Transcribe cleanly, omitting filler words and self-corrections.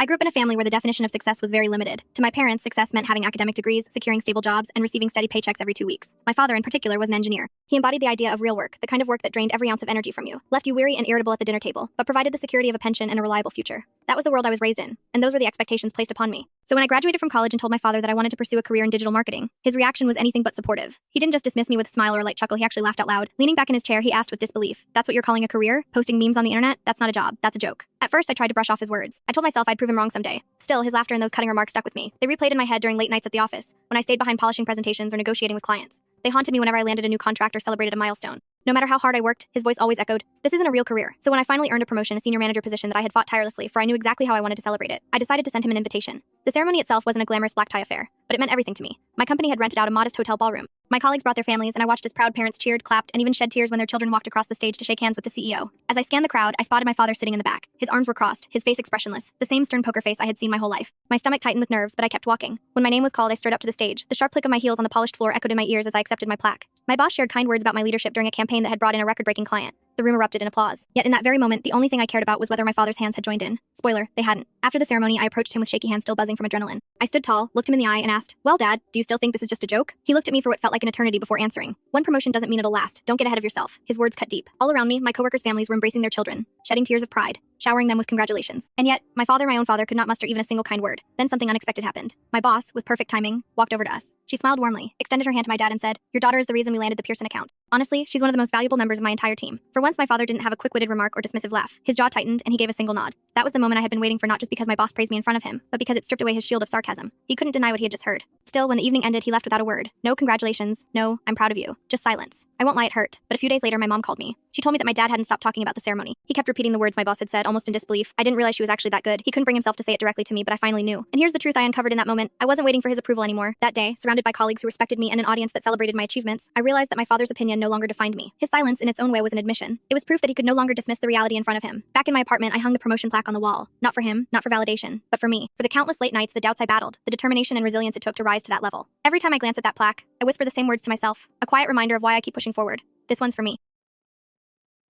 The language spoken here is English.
I grew up in a family where the definition of success was very limited. To my parents, success meant having academic degrees, securing stable jobs, and receiving steady paychecks every 2 weeks. My father, in particular, was an engineer. He embodied the idea of real work, the kind of work that drained every ounce of energy from you, left you weary and irritable at the dinner table, but provided the security of a pension and a reliable future. That was the world I was raised in, and those were the expectations placed upon me. So when I graduated from college and told my father that I wanted to pursue a career in digital marketing, his reaction was anything but supportive. He didn't just dismiss me with a smile or a light chuckle, he actually laughed out loud. Leaning back in his chair, he asked with disbelief, "That's what you're calling a career? Posting memes on the internet? That's not a job, that's a joke." At first, I tried to brush off his words. I told myself I'd prove him wrong someday. Still, his laughter and those cutting remarks stuck with me. They replayed in my head during late nights at the office, when I stayed behind polishing presentations or negotiating with clients. They haunted me whenever I landed a new contract or celebrated a milestone. No matter how hard I worked, his voice always echoed, "This isn't a real career." So when I finally earned a promotion, a senior manager position that I had fought tirelessly for, I knew exactly how I wanted to celebrate it. I decided to send him an invitation. The ceremony itself wasn't a glamorous black tie affair, but it meant everything to me. My company had rented out a modest hotel ballroom. My colleagues brought their families, and I watched as proud parents cheered, clapped, and even shed tears when their children walked across the stage to shake hands with the CEO. As I scanned the crowd, I spotted my father sitting in the back. His arms were crossed, his face expressionless, the same stern poker face I had seen my whole life. My stomach tightened with nerves, but I kept walking. When my name was called, I strode up to the stage. The sharp click of my heels on the polished floor echoed in my ears as I accepted my plaque. My boss shared kind words about my leadership during a campaign that had brought in a record-breaking client. The room erupted in applause. Yet in that very moment, the only thing I cared about was whether my father's hands had joined in. Spoiler, they hadn't. After the ceremony, I approached him with shaky hands still buzzing from adrenaline. I stood tall, looked him in the eye, and asked, "Well, Dad, do you still think this is just a joke?" He looked at me for what felt like an eternity before answering. "One promotion doesn't mean it'll last. Don't get ahead of yourself." His words cut deep. All around me, my coworkers' families were embracing their children, shedding tears of pride, showering them with congratulations. And yet, my own father, could not muster even a single kind word. Then something unexpected happened. My boss, with perfect timing, walked over to us. She smiled warmly, extended her hand to my dad, and said, "Your daughter is the reason we landed the Pearson account. Honestly, she's one of the most valuable members of my entire team." For once, my father didn't have a quick-witted remark or dismissive laugh. His jaw tightened, and he gave a single nod. That was the moment I had been waiting for, not just because my boss praised me in front of him, but because it stripped away his shield of sarcasm. He couldn't deny what he had just heard. Still, when the evening ended, he left without a word. No congratulations, no, "I'm proud of you." Just silence. I won't lie, it hurt. But a few days later, my mom called me. She told me that my dad hadn't stopped talking about the ceremony. He kept repeating the words my boss had said, almost in disbelief. I didn't realize she was actually that good. He couldn't bring himself to say it directly to me, but I finally knew. And here's the truth I uncovered in that moment. I wasn't waiting for his approval anymore. That day, surrounded by colleagues who respected me and an audience that celebrated my achievements, I realized that my father's opinion no longer defined me. His silence, in its own way, was an admission. It was proof that he could no longer dismiss the reality in front of him. Back in my apartment, I hung the promotion plaque on the wall. Not for him, not for validation, but for me. For the countless late nights, the doubts I battled, the determination and resilience it took to rise to that level. Every time I glance at that plaque, I whisper the same words to myself, a quiet reminder of why I keep pushing forward. This one's for me.